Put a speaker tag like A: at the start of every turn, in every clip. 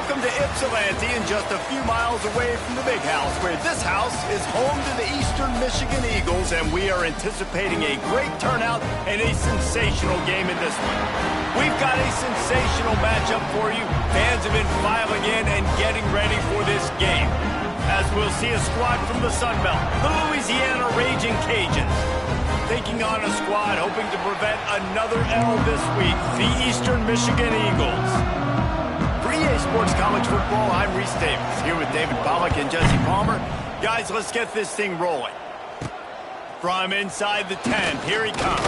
A: Welcome to Ypsilanti, and just a few miles away from the big house, where this house is home to the Eastern Michigan Eagles, and we are anticipating a great turnout and a sensational game in this one. We've got a sensational matchup for you. Fans have been filing in and getting ready for this game, as we'll see a squad from the Sun Belt, the Louisiana Ragin Cajuns, taking on a squad hoping to prevent another L this week, the Eastern Michigan Eagles. For EA Sports College Football, I'm Reese Davis, here with David Pollack and Jesse Palmer. Guys, let's get this thing rolling. From inside the 10, here he comes.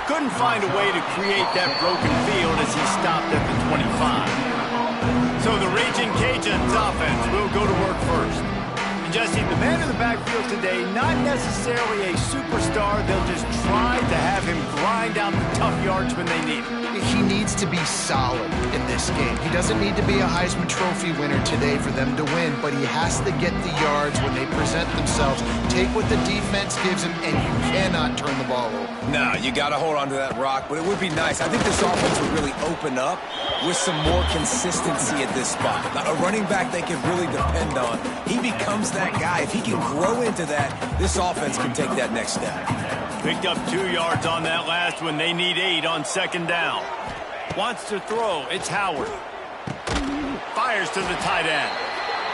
A: Couldn't find a way to create that broken field as he stopped at the 25. So the Ragin Cajuns offense will go to work first. And Jesse, the man in the backfield today, not necessarily a superstar. They'll just try to have him grind out the tough yards when they need him.
B: He needs to be solid in this game. He doesn't need to be a Heisman Trophy winner today for them to win, but he has to get the yards when they present themselves. Take what the defense gives him, and you cannot turn the ball over.
C: No, you got to hold on to that rock, but it would be nice. I think this offense would really open up with some more consistency at this spot. A running back they can really depend on. He becomes that guy. If he can grow into that, this offense can take that next step.
A: Picked up 2 yards on that last one. They need 8 on second down. Wants to throw. It's Howard. Fires to the tight end.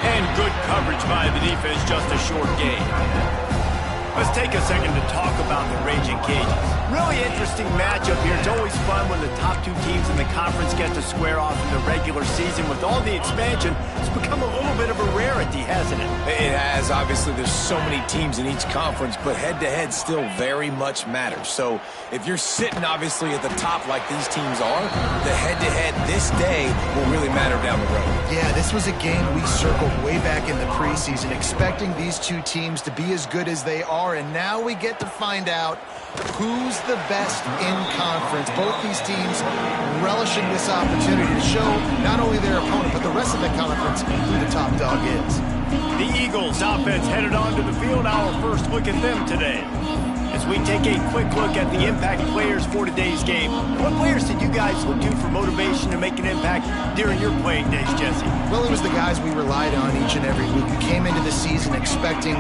A: And good coverage by the defense, just a short gain. Let's take a second to talk about the Ragin Cajuns. Really interesting matchup here. It's always fun when the top 2 teams in the conference get to square off in the regular season. With all the expansion, it's become a little bit of a rarity, hasn't it?
C: It has. Obviously, there's so many teams in each conference, but head-to-head still very much matters. So if you're sitting, obviously, at the top like these teams are, the head-to-head this day will really matter down the road.
B: Yeah, this was a game we circled way back in the preseason, expecting these 2 teams to be as good as they are, and now we get to find out who's the best in conference. Both these teams relishing this opportunity to show not only their opponent, but the rest of the conference who the top dog is.
A: The Eagles offense headed onto the field. Our first look at them today. As we take a quick look at the impact players for today's game, what players did you guys look to for motivation to make an impact during your playing days, Jesse?
B: Well, it was the guys we relied on each and every week. We came into the season expecting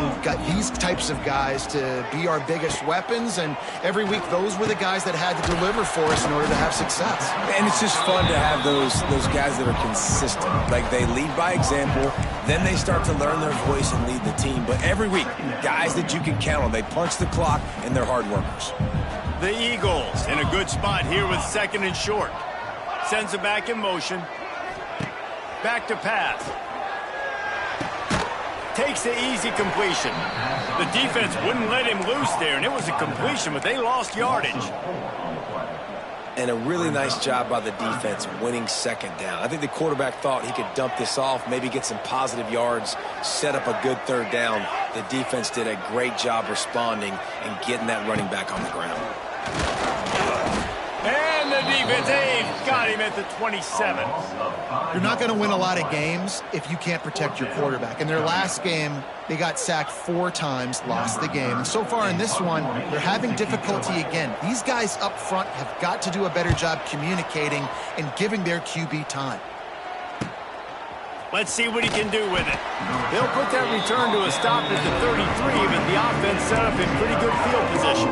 B: these types of guys to be our biggest weapons, and every week those were the guys that had to deliver for us in order to have success.
C: And it's just fun to have those guys that are consistent. Like, they lead by example, then they start to learn their voice and lead the team. But every week, guys that you can count on, they punch the clock, and they're hard workers.
A: The Eagles in a good spot here with second and short. Sends it back in motion. Back to pass. Takes the easy completion. The defense wouldn't let him loose there, and it was a completion, but they lost yardage.
C: And a really nice job by the defense winning second down. I think the quarterback thought he could dump this off, maybe get some positive yards, set up a good third down. The defense did a great job responding and getting that running back on the ground.
A: And the defense, got him at the 27.
B: You're not going to win a lot of games if you can't protect your quarterback. In their last game, they got sacked 4 times, lost the game. And so far in this one, they're having difficulty again. These guys up front have got to do a better job communicating and giving their QB time.
A: Let's see what he can do with it. They'll put that return to a stop at the 33, but the offense set up in pretty good field position.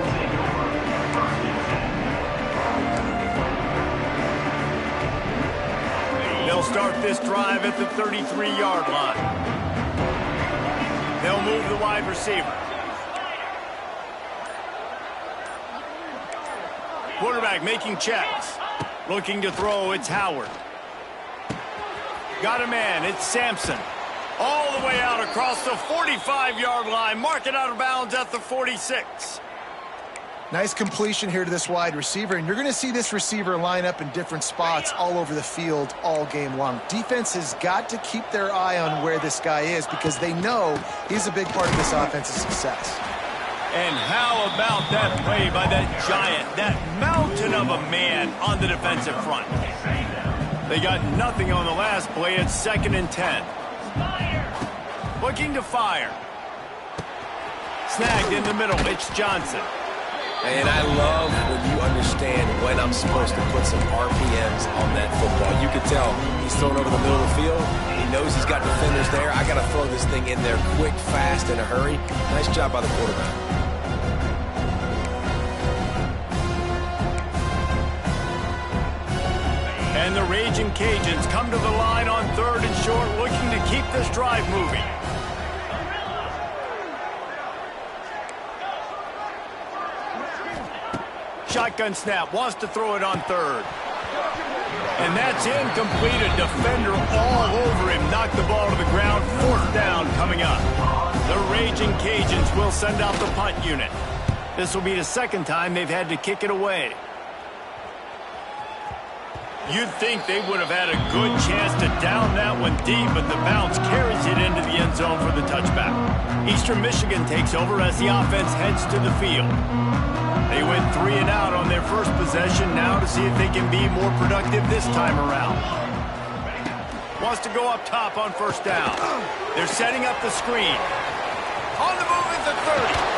A: They'll start this drive at the 33-yard line. They'll move the wide receiver. Quarterback making checks. Looking to throw, it's Howard. Got a man, it's Sampson. All the way out across the 45-yard line. Mark it out of bounds at the 46.
B: Nice completion here to this wide receiver, and you're going to see this receiver line up in different spots all over the field all game long. Defense has got to keep their eye on where this guy is because they know he's a big part of this offense's success.
A: And how about that play by that giant, that mountain of a man on the defensive front? They got nothing on the last play. It's 2nd and 10. Looking to fire. Snagged in the middle. It's Johnson.
C: And I love when you understand when I'm supposed to put some RPMs on that football. You can tell he's throwing over the middle of the field. He knows he's got defenders there. I got to throw this thing in there quick, fast, in a hurry. Nice job by the quarterback.
A: And the Ragin' Cajuns come to the line on 3rd and short, looking to keep this drive moving. Shotgun snap, wants to throw it on 3rd. And that's incomplete. A defender all over him. Knocked the ball to the ground. 4th down coming up. The Ragin' Cajuns will send out the punt unit. This will be the 2nd time they've had to kick it away. You'd think they would have had a good chance to down that one deep, but the bounce carries it into the end zone for the touchback. Eastern Michigan takes over as the offense heads to the field. They went 3 and out on their first possession, now to see if they can be more productive this time around. Wants to go up top on 1st down. They're setting up the screen. On the move at the 30.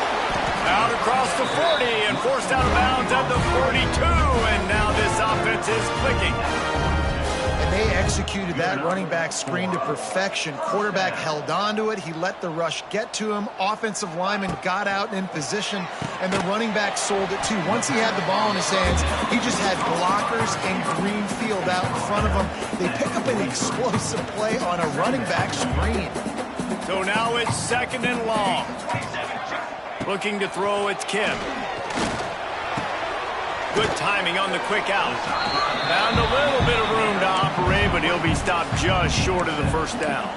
A: Out across the 40 and forced out of bounds at the 42. And now this offense is clicking.
B: And they executed that running back screen to perfection. Quarterback held on to it. He let the rush get to him. Offensive lineman got out in position, and the running back sold it too. Once he had the ball in his hands, he just had blockers and green field out in front of him. They pick up an explosive play on a running back screen.
A: So now it's 2nd and long. Looking to throw, it's Kim. Good timing on the quick out. Found a little bit of room to operate, but he'll be stopped just short of the 1st down.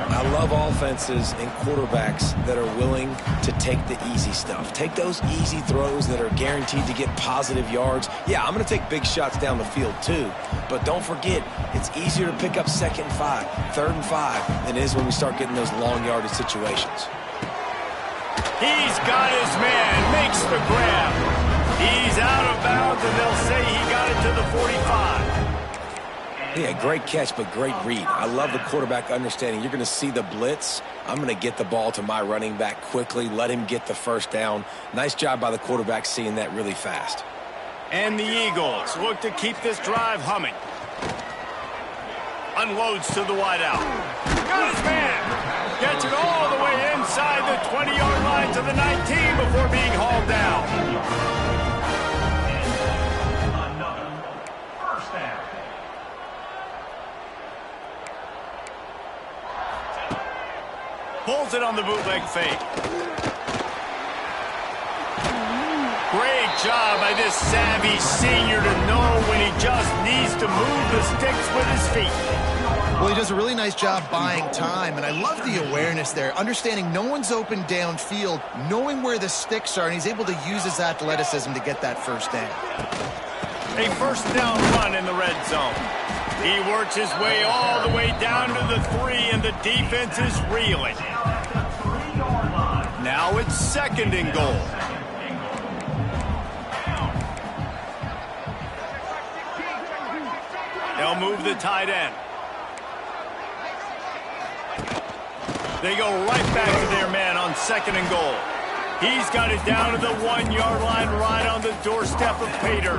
C: I love offenses and quarterbacks that are willing to take the easy stuff. Take those easy throws that are guaranteed to get positive yards. Yeah, I'm going to take big shots down the field too, but don't forget, it's easier to pick up 2nd and 5, 3rd and 5 than it is when we start getting those long yardage situations.
A: He's got his man, makes the grab. He's out of bounds, and they'll say he got it to the 45.
C: Yeah, great catch, but great read. I love the quarterback understanding. You're going to see the blitz. I'm going to get the ball to my running back quickly, let him get the 1st down. Nice job by the quarterback seeing that really fast.
A: And the Eagles look to keep this drive humming. Unloads to the wideout. Got his man. Gets it all the way inside the 20-yard line to the 19 before being hauled down.
D: Another 1st down.
A: Pulls it on the bootleg fake. Great job by this savvy senior to know when he just needs to move the sticks with his feet.
B: Well, he does a really nice job buying time, and I love the awareness there, understanding no one's open downfield, knowing where the sticks are, and he's able to use his athleticism to get that 1st down.
A: A 1st down run in the red zone. He works his way all the way down to the 3, and the defense is reeling. Now it's 2nd and goal. They'll move the tight end. They go right back to their man on 2nd and goal. He's got it down to the 1-yard line right on the doorstep of Pater.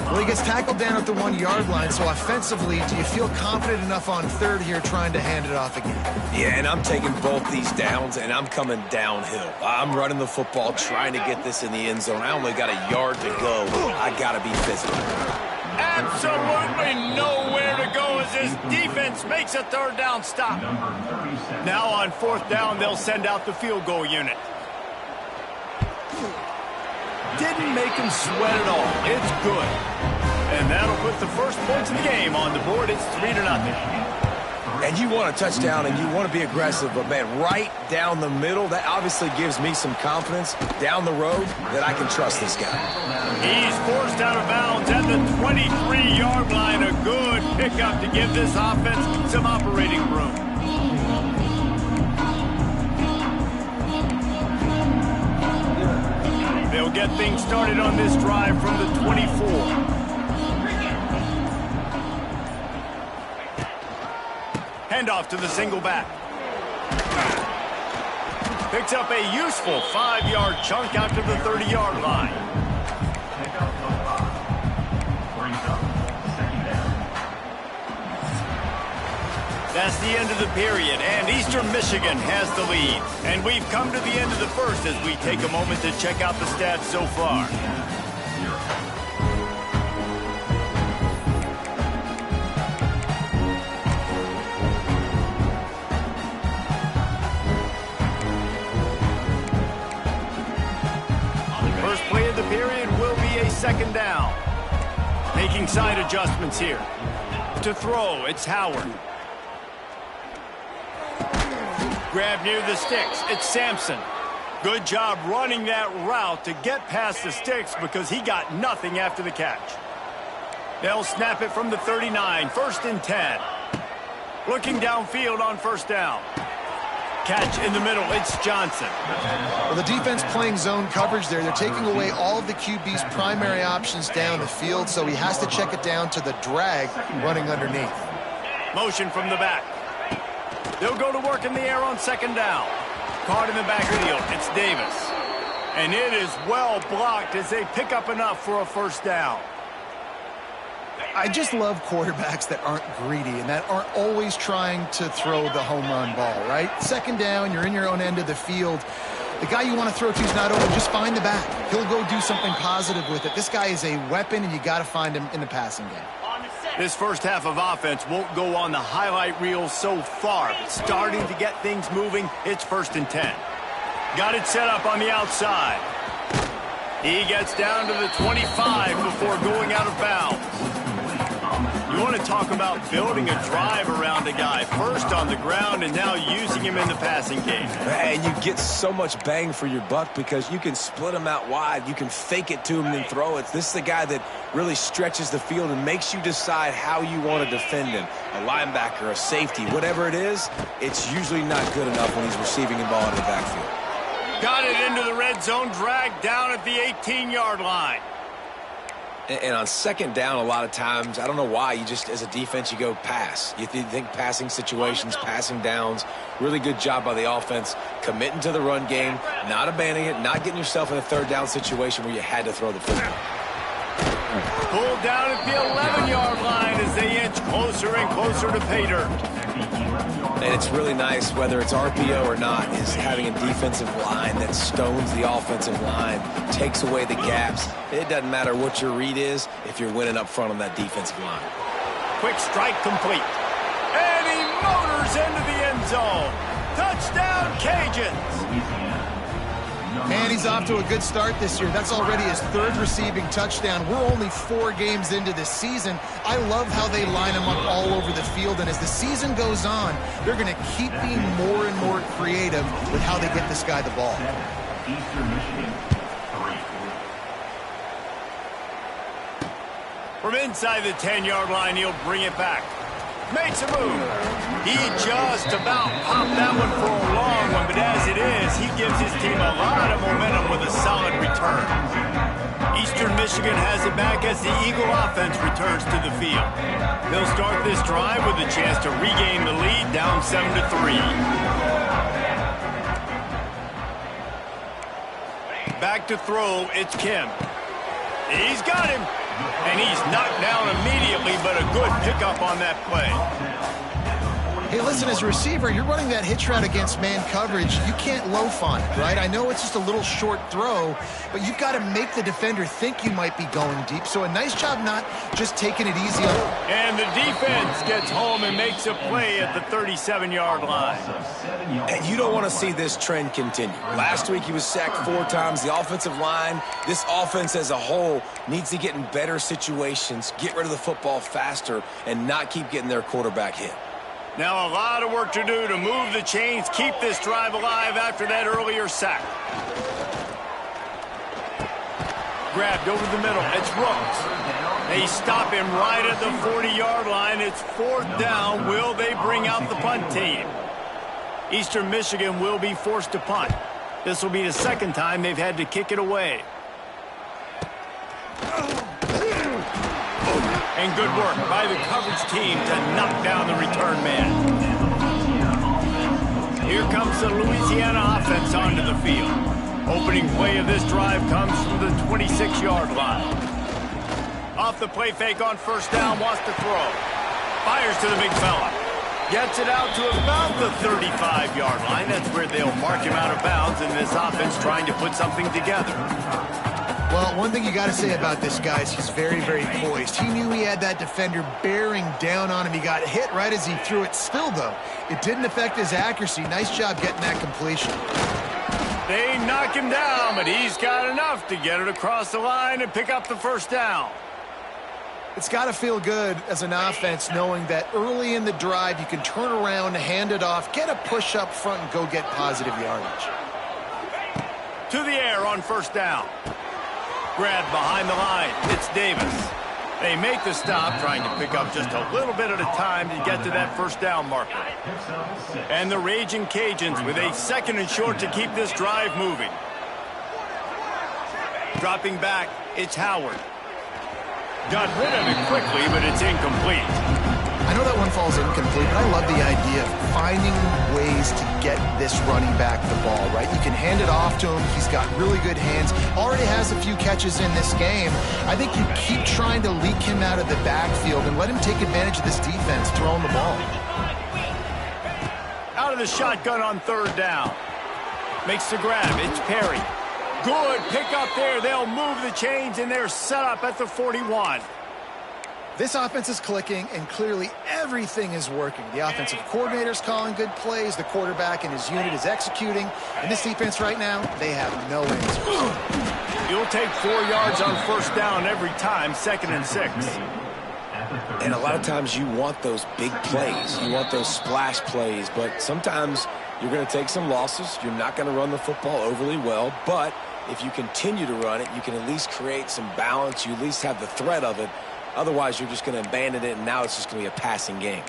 B: Well, he gets tackled down at the 1-yard line, so offensively, do you feel confident enough on 3rd here trying to hand it off again?
C: Yeah, and I'm taking both these downs, and I'm coming downhill. I'm running the football, trying to get this in the end zone. I only got a yard to go. I got to be physical.
A: Absolutely nowhere to go as his defense makes a 3rd down stop. Now on 4th down, they'll send out the field goal unit. Didn't make him sweat at all. It's good. And that'll put the first points of the game on the board. It's 3-0.
C: And you want a touchdown, and you want to be aggressive, but, man, right down the middle, that obviously gives me some confidence down the road that I can trust this guy.
A: He's forced out of bounds at the 23-yard line. A good pickup to give this offense some operating room. They'll get things started on this drive from the 24. Handoff to the single back. Picks up a useful 5-yard chunk out to the 30-yard line.
D: Pickup of 5. Brings up second down.
A: That's the end of the period, and Eastern Michigan has the lead. And we've come to the end of the first as we take a moment to check out the stats so far. First play of the period will be a second down. Making side adjustments here. To throw, it's Howard. Grab near the sticks, it's Sampson. Good job running that route to get past the sticks because he got nothing after the catch. They'll snap it from the 39, 1st and 10. Looking downfield on first down. Catch in the middle, it's Johnson.
B: Well, the defense playing zone coverage there. They're taking away all of the QB's primary options down the field, so he has to check it down to the drag running underneath.
A: Motion from the back. They'll go to work in the air on second down. Caught in the backfield, it's Davis. And it is well blocked as they pick up enough for a first down.
B: I just love quarterbacks that aren't greedy and that aren't always trying to throw the home run ball, right? Second down, you're in your own end of the field. The guy you want to throw to is not open. Just find the back. He'll go do something positive with it. This guy is a weapon, and you got to find him in the passing game.
A: This first half of offense won't go on the highlight reel so far, but starting to get things moving, it's 1st and 10. Got it set up on the outside. He gets down to the 25 before going out of bounds. You want to talk about building a drive around a guy. First on the ground and now using him in the passing game.
C: And you get so much bang for your buck because you can split him out wide. You can fake it to him and then throw it. This is the guy that really stretches the field and makes you decide how you want to defend him. A linebacker, a safety, whatever it is, it's usually not good enough when he's receiving the ball in the backfield.
A: Got it into the red zone, dragged down at the 18-yard line.
C: And on second down, a lot of times, I don't know why, you just, as a defense, you go pass. You think passing situations, passing downs. Really good job by the offense, committing to the run game, not abandoning it, not getting yourself in a third down situation where you had to throw the football.
A: Pulled down at the 11-yard line as they inch closer and closer to pay dirt.
C: And it's really nice, whether it's RPO or not, is having a defensive line that stones the offensive line, takes away the gaps. It doesn't matter what your read is if you're winning up front on that defensive line.
A: Quick strike complete. And he motors into the end zone. Touchdown, Cajuns.
B: Man, he's off to a good start this year. That's already his 3rd receiving touchdown. We're only 4 games into this season. I love how they line him up all over the field, and as the season goes on, they're going to keep being more and more creative with how they get this guy the ball.
D: Eastern Michigan, 3.
A: From inside the 10-yard line, he'll bring it back. Makes a move. He just about popped that one for a long one, but as it is, he gives his team a lot of momentum with a solid return. Eastern Michigan has it back as the Eagle offense returns to the field. They'll start this drive with a chance to regain the lead down 7-3. Back to throw, it's Kim. He's got him. And he's knocked down immediately, but a good pickup on that play.
B: Hey, listen, as a receiver, you're running that hitch route against man coverage. You can't loaf on it, right? I know it's just a little short throw, but you've got to make the defender think you might be going deep. So a nice job not just taking it easy on.
A: And the defense gets home and makes a play at the 37-yard line.
C: And you don't want to see this trend continue. Last week he was sacked 4 times. The offensive line, this offense as a whole, needs to get in better situations, get rid of the football faster, and not keep getting their quarterback hit.
A: Now a lot of work to do to move the chains, keep this drive alive after that earlier sack. Grabbed over the middle, it's Rooks. They stop him right at the 40-yard line. It's 4th down. Will they bring out the punt team? Eastern Michigan will be forced to punt. This will be the 2nd time they've had to kick it away. And good work by the coverage team to knock down the return man. Here comes the Louisiana offense onto the field. Opening play of this drive comes from the 26-yard line. Off the play fake on first down, wants to throw. Fires to the big fella. Gets it out to about the 35-yard line. That's where they'll mark him out of bounds in this offense trying to put something together.
B: Well, one thing you got to say about this guy is he's very, very poised. He knew he had that defender bearing down on him. He got hit right as he threw it. Still, though, it didn't affect his accuracy. Nice job getting that completion.
A: They knock him down, but he's got enough to get it across the line and pick up the first down.
B: It's got to feel good as an offense knowing that early in the drive you can turn around, hand it off, get a push up front, and go get positive yardage.
A: To the air on first down. Grabbed behind the line. It's Davis. They make the stop, trying to pick up just a little bit at a time to get to that first down marker. And the Ragin Cajuns with a second and short to keep this drive moving. Dropping back, it's Howard. Got rid of it quickly, but it's incomplete.
B: I know that one falls incomplete, but I love the idea of finding ways to get this running back the ball, right? You can hand it off to him. He's got really good hands. Already has a few catches in this game. I think you keep trying to leak him out of the backfield and let him take advantage of this defense throwing the ball.
A: Out of the shotgun on third down. Makes the grab. It's Perry. Good pick up there. They'll move the chains, and they're set up at the 41.
B: This offense is clicking, and clearly everything is working. The offensive coordinator's calling good plays. The quarterback and his unit is executing. And this defense right now, they have no answers.
A: You'll take 4 yards on first down every time, 2nd and 6.
C: And a lot of times you want those big plays. You want those splash plays. But sometimes you're going to take some losses. You're not going to run the football overly well. But if you continue to run it, you can at least create some balance. You at least have the threat of it. Otherwise, you're just going to abandon it, and now it's just going to be a passing game.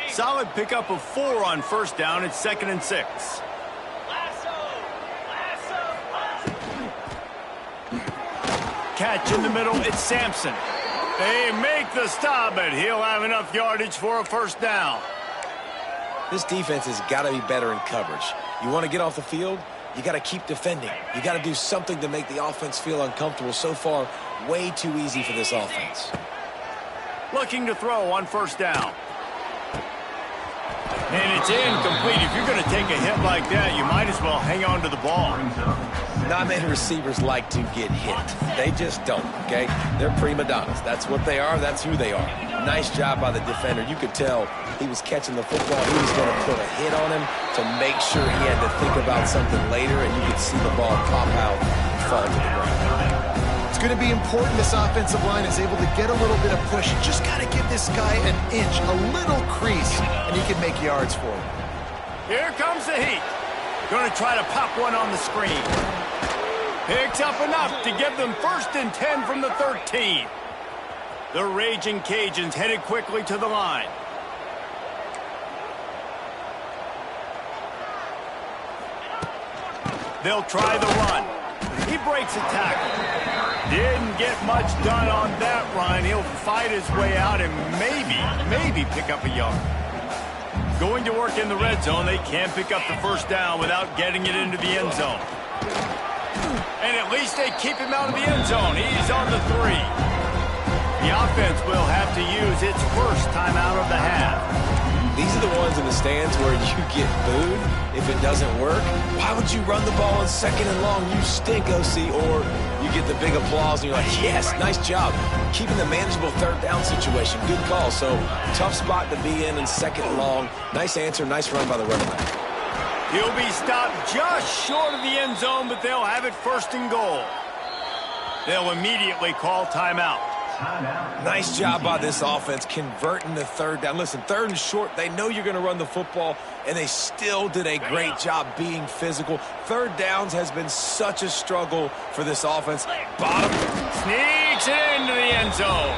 A: Solid pickup of 4 on first down. It's 2nd and 6. Catch in the middle. It's Sampson. They make the stop, but he'll have enough yardage for a first down.
C: This defense has got to be better in coverage. You want to get off the field? You got to keep defending. You got to do something to make the offense feel uncomfortable. So far, way too easy for this offense.
A: Looking to throw on first down. And it's incomplete. If you're going to take a hit like that, you might as well hang on to the ball.
C: Not many receivers like to get hit. They just don't, okay? They're prima donnas. That's what they are. That's who they are. Nice job by the defender. You could tell he was catching the football. He was going to put a hit on him to make sure he had to think about something later, and you could see the ball pop out and fall to the ground.
B: It's going to be important this offensive line is able to get a little bit of push. You just got to give this guy an inch, a little crease, and he can make yards for you.
A: Here comes the heat. Going to try to pop one on the screen. Picks up enough to give them 1st and 10 from the 13. The Ragin Cajuns headed quickly to the line. They'll try the run. He breaks a tackle. Didn't get much done on that run. He'll fight his way out and maybe pick up a yard. Going to work in the red zone. They can't pick up the first down without getting it into the end zone. And at least they keep him out of the end zone. He's on the 3. The offense will have to use its first timeout of the half.
C: These are the ones in the stands where you get booed if it doesn't work. Why would you run the ball on 2nd and long? You stink, OC. Or you get the big applause and you're like, yes, nice job. Keeping the manageable 3rd down situation. Good call. So tough spot to be in 2nd and long. Nice answer, nice run by the running back.
A: He'll be stopped just short of the end zone, but they'll have it 1st and goal. They'll immediately call timeout.
C: Nice job by this offense converting the 3rd down. Listen, 3rd and short, they know you're going to run the football, and they still did a great job being physical. 3rd downs has been such a struggle for this offense. Bottom
A: sneaks it into the end zone.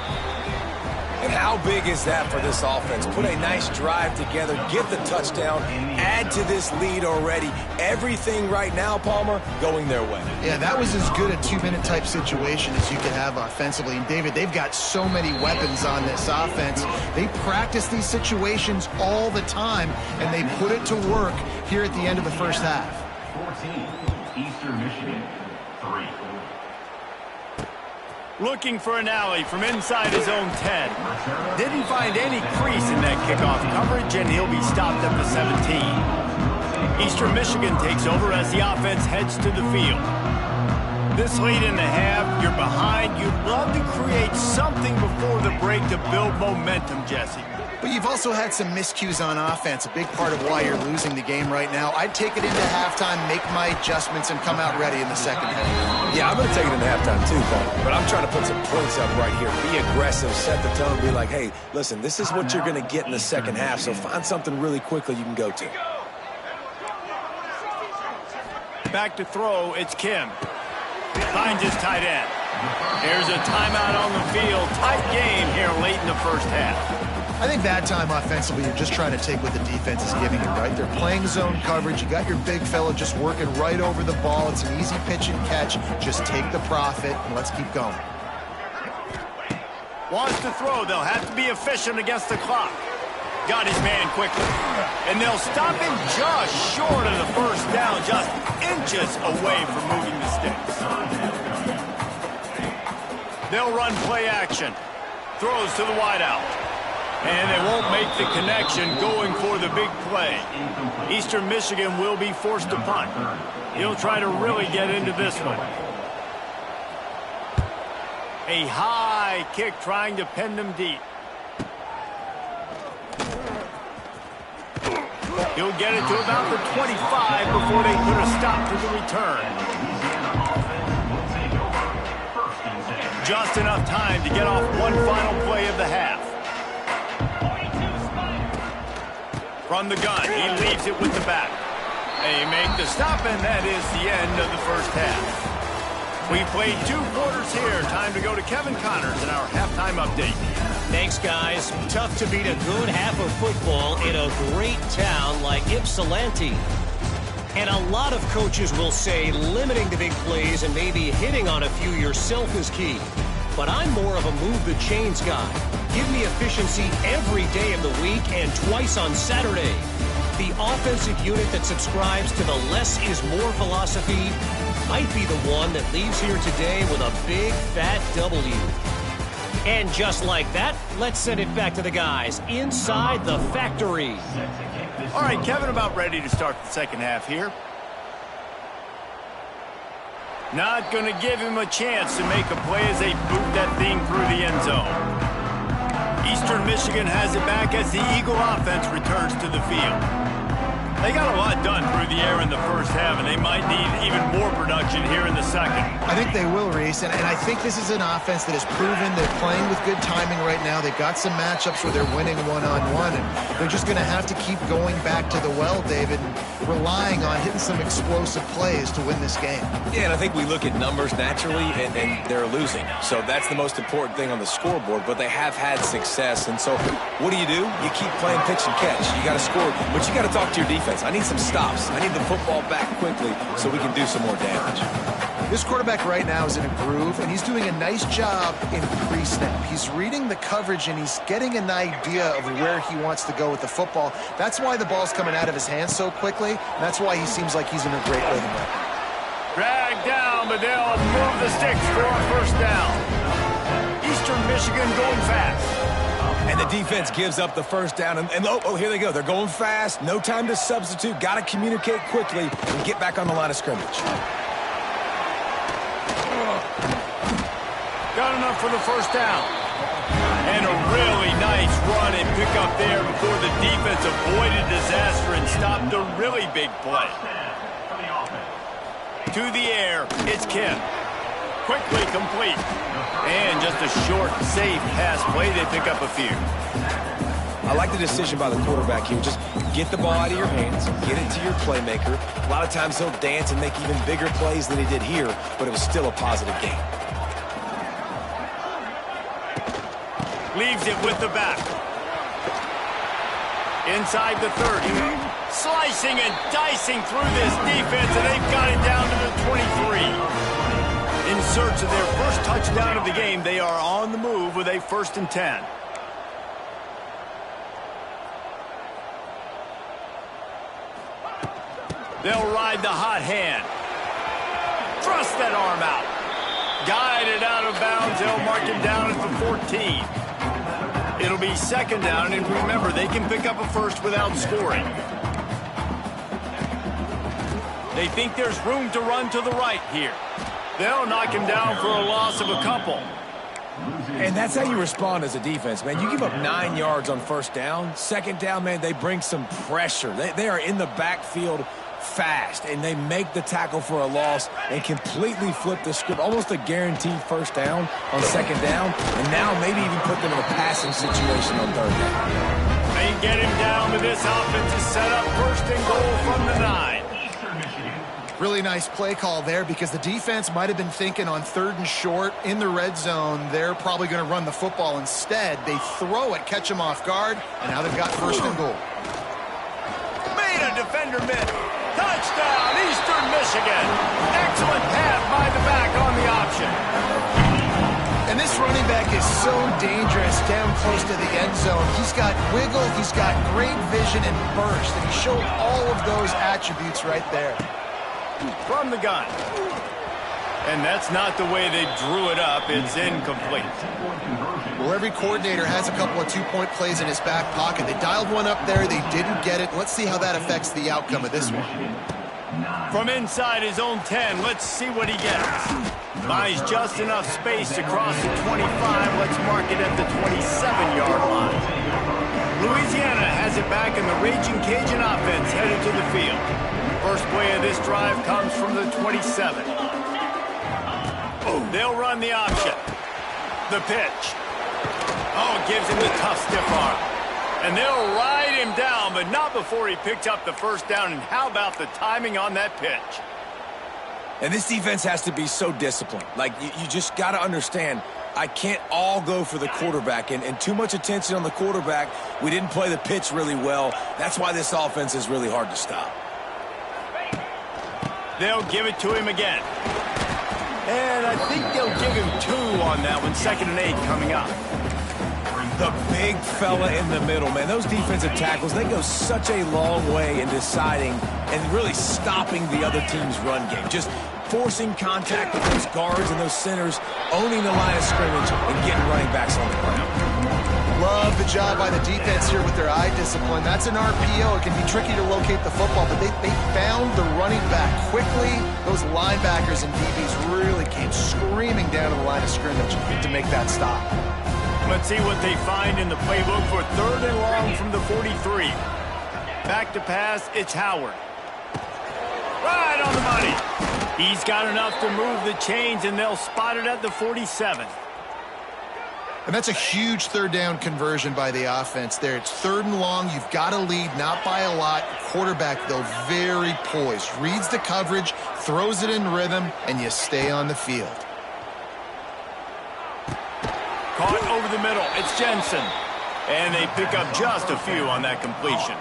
C: And how big is that for this offense? Put a nice drive together, get the touchdown, add to this lead already. Everything right now, Palmer, going their way.
B: Yeah, that was as good a two-minute type situation as you could have offensively. And, David, they've got so many weapons on this offense. They practice these situations all the time, and they put it to work here at the end of the first half.
D: 14, Eastern Michigan, 3.
A: Looking for an alley from inside his own 10. Didn't find any crease in that kickoff coverage, and he'll be stopped at the 17. Eastern Michigan takes over as the offense heads to the field. This late in the half, you're behind. You'd love to create something before the break to build momentum, Jesse.
B: But you've also had some miscues on offense, a big part of why you're losing the game right now. I'd take it into halftime, make my adjustments, and come out ready in the second half.
C: Yeah, I'm going to take it into halftime too, Paul. But I'm trying to put some points up right here. Be aggressive, set the tone, be like, hey, listen, this is what you're going to get in the second half, so find something really quickly you can go to.
A: Back to throw, it's Kim. Finds his tight end. There's a timeout on the field. Tight game here late in the first half.
B: I think that time offensively, you're just trying to take what the defense is giving you, right? They're playing zone coverage. You got your big fella just working right over the ball. It's an easy pitch and catch. Just take the profit, and let's keep going.
A: Wants to throw. They'll have to be efficient against the clock. Got his man quickly. And they'll stop him just short of the first down, just inches away from moving the sticks. They'll run play action. Throws to the wideout. And they won't make the connection going for the big play. Eastern Michigan will be forced to punt. He'll try to really get into this one. A high kick trying to pin them deep. He'll get it to about the 25 before they put a stop to the return. Just enough time to get off one final play of the half. From the gun, he leaves it with the back. They make the stop, and that is the end of the first half. We played 2 quarters here. Time to go to Kevin Connors in our halftime update.
E: Thanks, guys. Tough to beat a good half of football in a great town like Ypsilanti. And a lot of coaches will say limiting the big plays and maybe hitting on a few yourself is key. But I'm more of a move the chains guy. Give me efficiency every day of the week and twice on Saturday. The offensive unit that subscribes to the less is more philosophy might be the one that leaves here today with a big fat W. And just like that, let's send it back to the guys inside the factory.
A: All right, Kevin, about ready to start the second half here. Not going to give him a chance to make a play as they boot that thing through the end zone. Eastern Michigan has it back as the Eagle offense returns to the field. They got a lot done through the air in the first half, and they might need even more production here in the second.
B: I think they will, Reese, and I think this is an offense that has proven they're playing with good timing right now. They've got some matchups where they're winning one-on-one, and they're just going to have to keep going back to the well, David, and relying on hitting some explosive plays to win this game.
C: Yeah, and I think we look at numbers naturally, and they're losing. So that's the most important thing on the scoreboard, but they have had success. And so what do? You keep playing pitch and catch. You got to score, but you got to talk to your defense. I need some stops. I need the football back quickly so we can do some more damage.
B: This quarterback right now is in a groove, and he's doing a nice job in pre-snap. He's reading the coverage, and he's getting an idea of where he wants to go with the football. That's why the ball's coming out of his hands so quickly, and that's why he seems like he's in a great rhythm right now.
A: Dragged down, but they'll move the sticks for a first down. Eastern Michigan going fast.
C: And the defense gives up the first down. And oh, here they go. They're going fast. No time to substitute. Got to communicate quickly and get back on the line of scrimmage.
A: Got enough for the first down. And a really nice run and pick up there before the defense avoided disaster and stopped a really big play. To the air, it's Kim. Quickly complete. And just a short, safe pass play. They pick up a few.
C: I like the decision by the quarterback here. Just get the ball out of your hands, get it to your playmaker. A lot of times he'll dance and make even bigger plays than he did here, but it was still a positive game.
A: Leaves it with the back. Inside the 30. Slicing and dicing through this defense, and they've got it down to the 23. In search of their first touchdown of the game, they are on the move with a 1st and 10. They'll ride the hot hand. Thrust that arm out. Guided out of bounds. They'll mark him down at the 14. It'll be 2nd down, and remember, they can pick up a first without scoring. They think there's room to run to the right here. They'll knock him down for a loss of a couple.
C: And that's how you respond as a defense, man. You give up 9 yards on 1st down. 2nd down, man, they bring some pressure. They are in the backfield fast, and they make the tackle for a loss and completely flip the script. Almost a guaranteed 1st down on 2nd down, and now maybe even put them in a passing situation on 3rd down.
A: They get him down, but this offense is set up 1st and goal from the 9.
B: Really nice play call there because the defense might have been thinking on 3rd and short in the red zone. They're probably going to run the football instead. They throw it, catch them off guard, and now they've got 1st and goal.
A: Made a defender miss. Touchdown, Eastern Michigan. Excellent pass by the back on the option.
B: And this running back is so dangerous down close to the end zone. He's got wiggle, he's got great vision and burst, and he showed all of those attributes right there.
A: From the gun. And that's not the way they drew it up. It's incomplete.
B: Well, every coordinator has a couple of 2-point plays in his back pocket. They dialed one up there. They didn't get it. Let's see how that affects the outcome of this one.
A: From inside his own 10, let's see what he gets. Buys just enough space to cross the 25. Let's mark it at the 27-yard line. Louisiana has it back, and the Ragin Cajun offense headed to the field. First play of this drive comes from the 27. They'll run the option. The pitch. Oh, gives him the tough stiff arm. And they'll ride him down, but not before he picks up the 1st down. And how about the timing on that pitch?
C: And this defense has to be so disciplined. Like, you just got to understand, I can't all go for the quarterback. And too much attention on the quarterback. We didn't play the pitch really well. That's why this offense is really hard to stop.
A: They'll give it to him again. And I think they'll give him 2 on that one. 2nd and 8 coming up.
C: The big fella in the middle, man. Those defensive tackles, they go such a long way in deciding and really stopping the other team's run game. Just forcing contact with those guards and those centers, owning the line of scrimmage, and getting running backs on the ground.
B: Love the job by the defense here with their eye discipline. That's an RPO. It can be tricky to locate the football, but they found the running back quickly. Those linebackers and DBs really came screaming down to the line of scrimmage to make that stop.
A: Let's see what they find in the playbook for 3rd and long from the 43. Back to pass, it's Howard. Right on the money. He's got enough to move the chains, and they'll spot it at the 47.
B: And that's a huge 3rd down conversion by the offense there. It's 3rd and long. You've got to lead, not by a lot. Quarterback, though, very poised. Reads the coverage, throws it in rhythm, and you stay on the field.
A: Caught over the middle. It's Jensen. And they pick up just a few on that completion.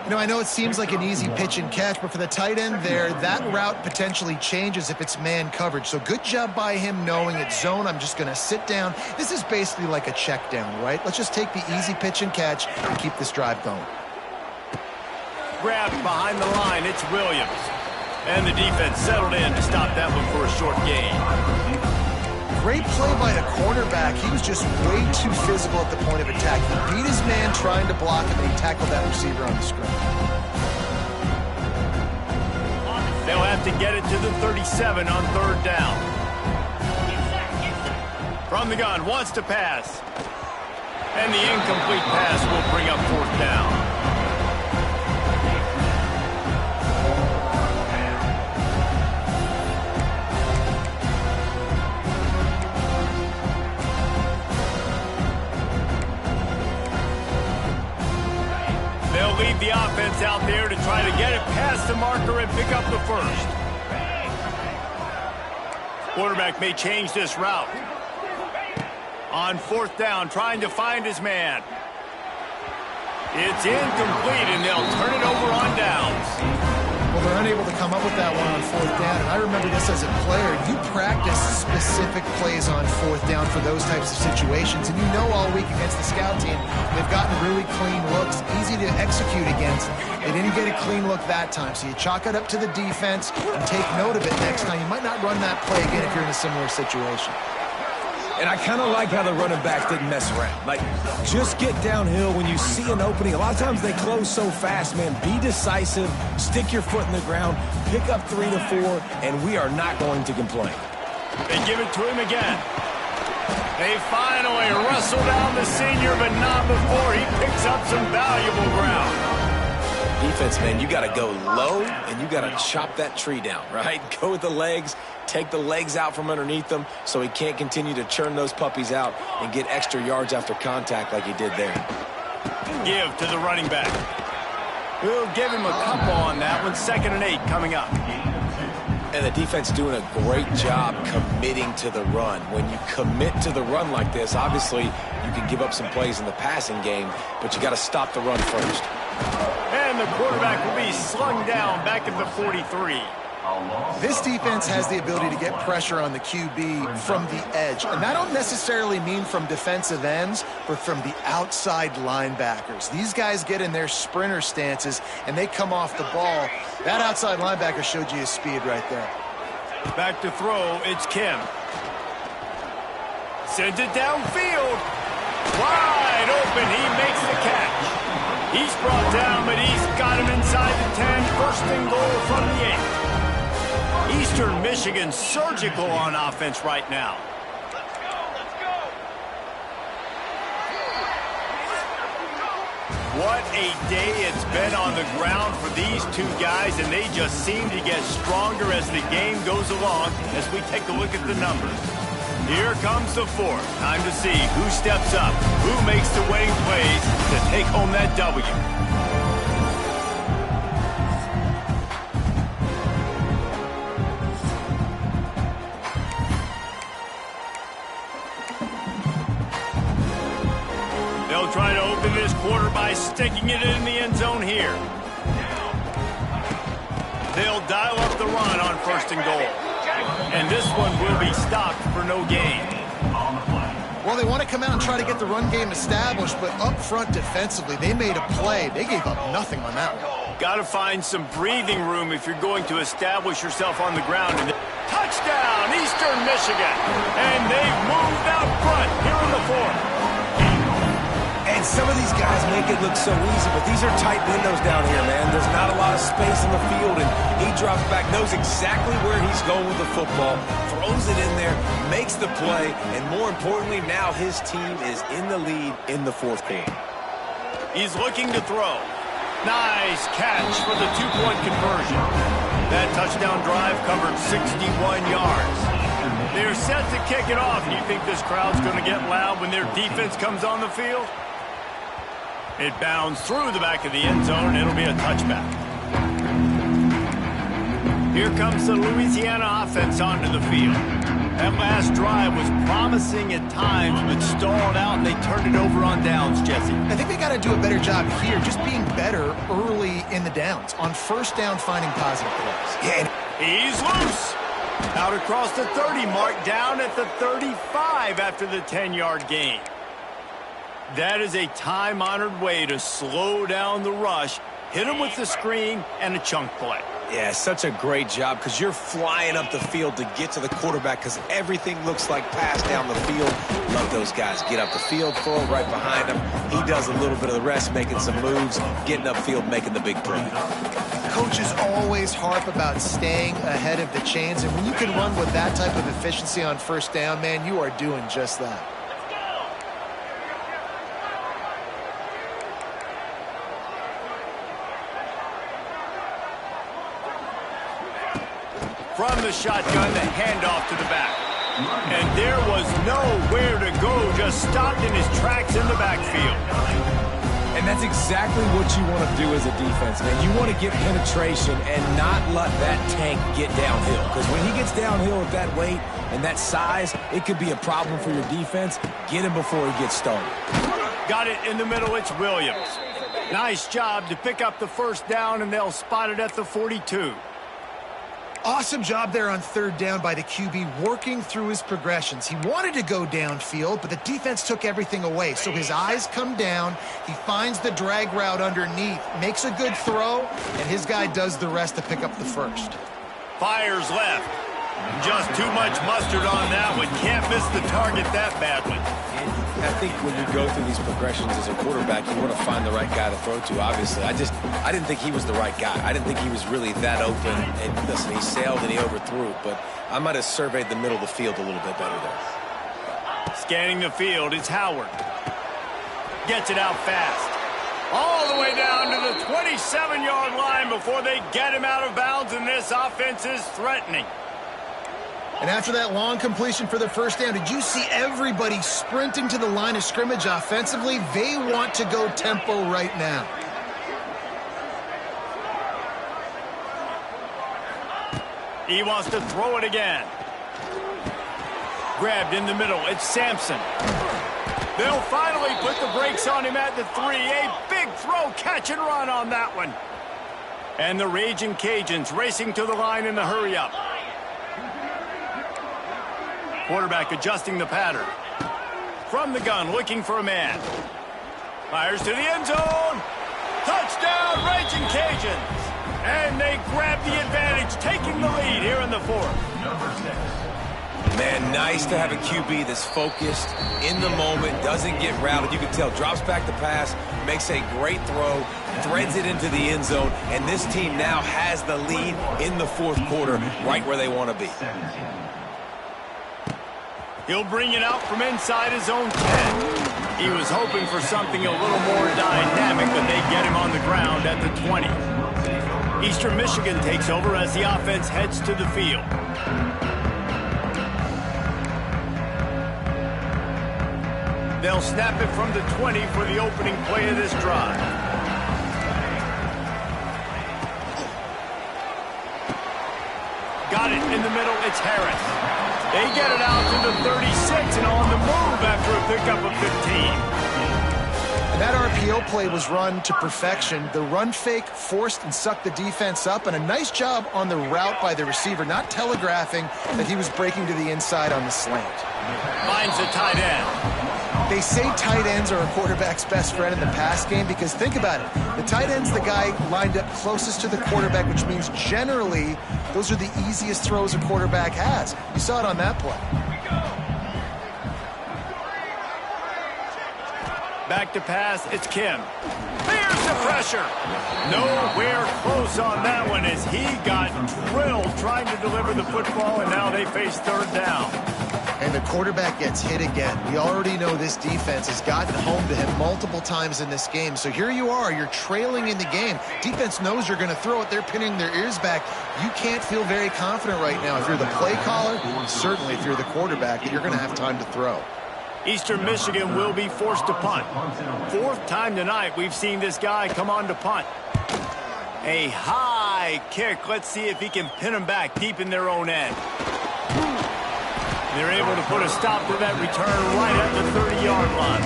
B: You know, I know it seems like an easy pitch and catch, but for the tight end there, that route potentially changes if it's man coverage. So good job by him knowing it's zone. I'm just going to sit down. This is basically like a check down, right? Let's just take the easy pitch and catch and keep this drive going.
A: Grabbed behind the line. It's Williams. And the defense settled in to stop that one for a short gain.
B: Great play by the cornerback. He was just way too physical at the point of attack. He beat his man trying to block him, and he tackled that receiver on the screen.
A: They'll have to get it to the 37 on 3rd down. From the gun, wants to pass. And the incomplete pass will bring up 4th down. Leave the offense out there to try to get it past the marker and pick up the 1st. Quarterback may change this route. On fourth down, trying to find his man. It's incomplete, and they'll turn it over on downs.
B: Well, they're unable to come up with that one on fourth down, and I remember this as a player. You practice specific plays on fourth down for those types of situations, and you know all week against the scout team, they've gotten really clean looks, easy to execute against. They didn't get a clean look that time, so you chalk it up to the defense and take note of it next time. You might not run that play again if you're in a similar situation.
C: And I kind of like how the running backs didn't mess around. Like, just get downhill when you see an opening. A lot of times they close so fast, man. Be decisive, stick your foot in the ground, pick up 3 to 4, and we are not going to complain.
A: They give it to him again. They finally wrestle down the senior, but not before he picks up some valuable ground.
C: Defense, man, you got to go low, and you got to chop that tree down, right? Go with the legs, take the legs out from underneath them so he can't continue to churn those puppies out and get extra yards after contact like he did there.
A: Give to the running back. We'll give him a couple on that one. 2nd and 8 coming up.
C: And the defense doing a great job committing to the run. When you commit to the run like this, obviously you can give up some plays in the passing game, but you got to stop the run first.
A: And the quarterback will be slung down back at the 43.
B: This defense has the ability to get pressure on the QB from the edge. And that don't necessarily mean from defensive ends, but from the outside linebackers. These guys get in their sprinter stances, and they come off the ball. That outside linebacker showed you his speed right there.
A: Back to throw, it's Kim. Sends it downfield. Wide open, he makes the catch. He's brought down, but he's got him inside the 10. 1st and goal from the 8. Eastern Michigan surgical on offense right now. What a day it's been on the ground for these two guys, and they just seem to get stronger as the game goes along as we take a look at the numbers. Here comes the 4th. Time to see who steps up, who makes the winning plays to take home that W. They'll try to open this quarter by sticking it in the end zone here. They'll dial up the run on 1st and goal. And this one will be stopped for no gain.
B: Well, they want to come out and try to get the run game established, but up front defensively, they made a play. They gave up nothing on that one.
A: Got to find some breathing room if you're going to establish yourself on the ground. And touchdown, Eastern Michigan. And they've moved out front here in the 4th.
C: And some of these guys make it look so easy, but these are tight windows down here, man. There's not a lot of space in the field, and he drops back, knows exactly where he's going with the football, throws it in there, makes the play, and more importantly, now his team is in the lead in the 4th quarter.
A: He's looking to throw. Nice catch for the 2-point conversion. That touchdown drive covered 61 yards. They're set to kick it off. Do you think this crowd's going to get loud when their defense comes on the field? It bounds through the back of the end zone. It'll be a touchback. Here comes the Louisiana offense onto the field. That last drive was promising at times, but stalled out, and they turned it over on downs, Jesse.
B: I think they got to do a better job here, just being better early in the downs. On 1st down, finding positive plays.
A: Yeah, he's loose. Out across the 30 mark, down at the 35 after the 10-yard gain. That is a time-honored way to slow down the rush, hit him with the screen, and a chunk play.
C: Yeah, such a great job because you're flying up the field to get to the quarterback because everything looks like pass down the field. Love those guys. Get up the field, throw it right behind him. He does a little bit of the rest, making some moves, getting upfield, making the big play.
B: Coaches always harp about staying ahead of the chains, and when you can run with that type of efficiency on 1st down, man, you are doing just that.
A: From the shotgun, the handoff to the back. And there was nowhere to go, just stopped in his tracks in the backfield.
C: And that's exactly what you want to do as a defense, man. You want to get penetration and not let that tank get downhill. Because when he gets downhill with that weight and that size, it could be a problem for your defense. Get him before he gets started.
A: Got it in the middle. It's Williams. Nice job to pick up the first down, and they'll spot it at the 42.
B: Awesome job there on third down by the QB, working through his progressions. He wanted to go downfield, but the defense took everything away. So his eyes come down. He finds the drag route underneath, makes a good throw, and his guy does the rest to pick up the first.
A: Fires left. Just too much mustard on that one. Can't miss the target that badly.
C: I think when you go through these progressions as a quarterback, you want to find the right guy to throw to, obviously. I didn't think he was the right guy. I didn't think he was really that open. And listen, he sailed and he overthrew, but I might have surveyed the middle of the field a little bit better there.
A: Scanning the field, it's Howard. Gets it out fast. All the way down to the 27-yard line before they get him out of bounds, and this offense is threatening.
B: And after that long completion for the first down, did you see everybody sprinting to the line of scrimmage offensively? They want to go tempo right now.
A: He wants to throw it again. Grabbed in the middle. It's Sampson. They'll finally put the brakes on him at the 3. A big throw, catch and run on that one. And the Ragin Cajuns racing to the line in the hurry-up. Quarterback adjusting the pattern. From the gun, looking for a man. Fires to the end zone. Touchdown, Ragin Cajuns. And they grab the advantage, taking the lead here in the fourth.
D: Number 6.
C: Man, nice to have a QB that's focused, in the moment, doesn't get routed. You can tell, drops back the pass, makes a great throw, threads it into the end zone, and this team now has the lead in the fourth quarter, right where they want to be.
A: He'll bring it out from inside his own 10. He was hoping for something a little more dynamic, but they get him on the ground at the 20. Eastern Michigan takes over as the offense heads to the field. They'll snap it from the 20 for the opening play of this drive. Got it in the middle. It's Harris. They get it out to the 36 and on the move after a pickup of 15.
B: And that RPO play was run to perfection. The run fake forced and sucked the defense up, and a nice job on the route by the receiver, not telegraphing that he was breaking to the inside on the slant.
A: Finds the tight end.
B: They say tight ends are a quarterback's best friend in the pass game because think about it. The tight end's the guy lined up closest to the quarterback, which means generally those are the easiest throws a quarterback has. You saw it on that play.
A: Back to pass, it's Kim. There's the pressure. Nowhere close on that one as he got drilled trying to deliver the football, and now they face third down.
B: And the quarterback gets hit again. We already know this defense has gotten home to him multiple times in this game. So here you are, you're trailing in the game. Defense knows you're going to throw it. They're pinning their ears back. You can't feel very confident right now. If you're the play caller, certainly if you're the quarterback, that you're going to have time to throw.
A: Eastern Michigan will be forced to punt. Fourth time tonight we've seen this guy come on to punt. A high kick. Let's see if he can pin them back deep in their own end. They're able to put a stop to that return right at the 30-yard line.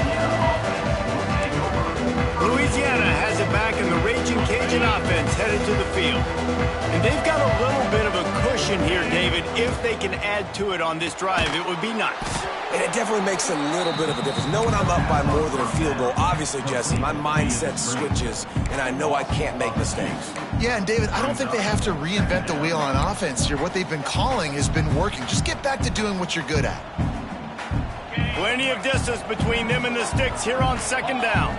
A: Louisiana has it back, and the Ragin Cajun offense headed to the field. And they've got a little bit of a cushion here, David. If they can add to it on this drive, it would be nice.
C: And it definitely makes a little bit of a difference. Knowing I'm up by more than a field goal, obviously, Jesse, my mindset switches, and I know I can't make mistakes.
B: Yeah, and David, I don't think they have to reinvent the wheel on offense here. What they've been calling has been working. Just get back to doing what you're good at.
A: Plenty of distance between them and the sticks here on second down.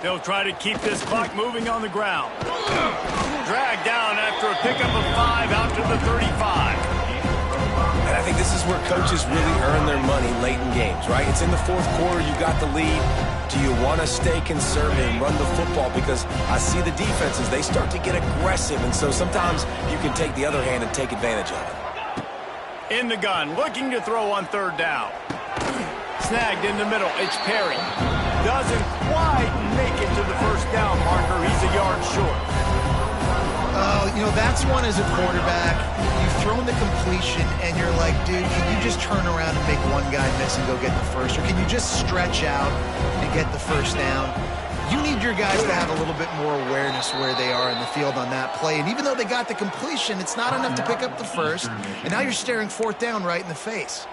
A: They'll try to keep this clock moving on the ground. Dragged down after a pickup of 5 out to the 35.
C: And I think this is where coaches really earn their money late in games, right? It's in the fourth quarter. You got the lead. Do you want to stay conservative and run the football? Because I see the defenses, they start to get aggressive. And so sometimes you can take the other hand and take advantage of it.
A: In the gun, looking to throw on third down. Snagged in the middle. It's Perry. Doesn't quite make it to the first down marker. He's a yard short.
B: Oh, you know, that's one as a quarterback. You've thrown the completion, and you're like, dude, can you just turn around and make one guy miss and go get the first? Or can you just stretch out and get the first down? You need your guys to have a little bit more awareness where they are in the field on that play. And even though they got the completion, it's not enough to pick up the first. And now you're staring fourth down right in the face.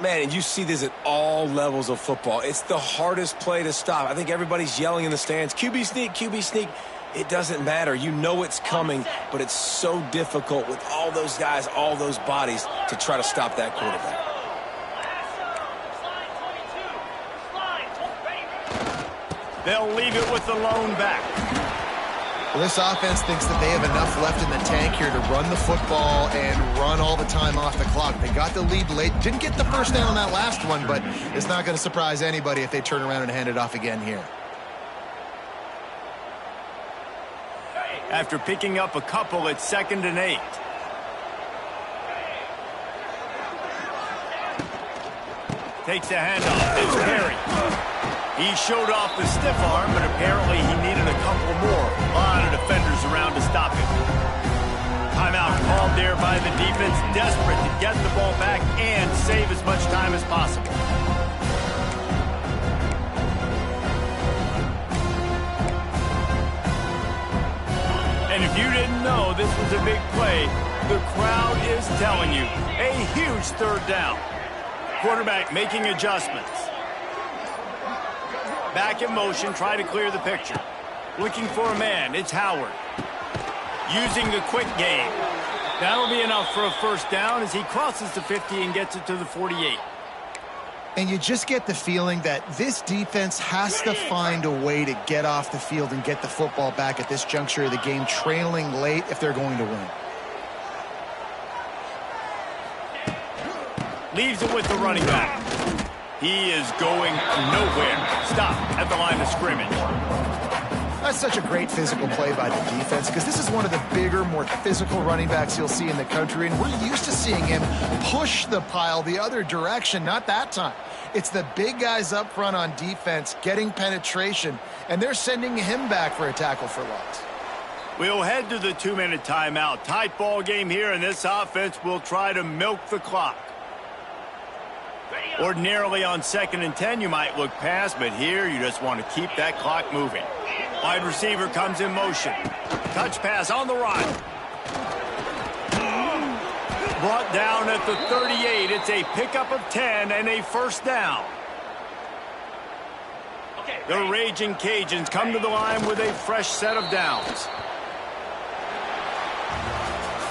C: Man, and you see this at all levels of football. It's the hardest play to stop. I think everybody's yelling in the stands, QB sneak, QB sneak. It doesn't matter. You know it's coming, but it's so difficult with all those guys, all those bodies to try to stop that quarterback.
A: They'll leave it with the lone back.
B: Well, this offense thinks that they have enough left in the tank here to run the football and run all the time off the clock. They got the lead late. Didn't get the first down on that last one, but it's not going to surprise anybody if they turn around and hand it off again here.
A: After picking up a couple, it's 2nd and 8. Takes the handoff. It's Perry. He showed off the stiff arm, but apparently he needed a couple more. A lot of defenders around to stop him. Timeout called there by the defense, desperate to get the ball back and save as much time as possible. And if you didn't know this was a big play, the crowd is telling you. A huge third down. Quarterback making adjustments. Back in motion, try to clear the picture. Looking for a man, it's Howard. Using the quick game. That'll be enough for a first down as he crosses the 50 and gets it to the 48.
B: And you just get the feeling that this defense has to find a way to get off the field and get the football back at this juncture of the game, trailing late if they're going to win.
A: Leaves it with the running back. He is going nowhere. Stop at the line of scrimmage.
B: That's such a great physical play by the defense because this is one of the bigger, more physical running backs you'll see in the country, and we're used to seeing him push the pile the other direction. Not that time. It's the big guys up front on defense getting penetration, and they're sending him back for a tackle for loss.
A: We'll head to the 2-minute timeout. Tight ball game here, and this offense will try to milk the clock. Ordinarily on 2nd and 10, you might look past, but here you just want to keep that clock moving. Wide receiver comes in motion. Touch pass on the run. Brought down at the 38. It's a pickup of 10 and a first down. The Raging Cajuns come to the line with a fresh set of downs.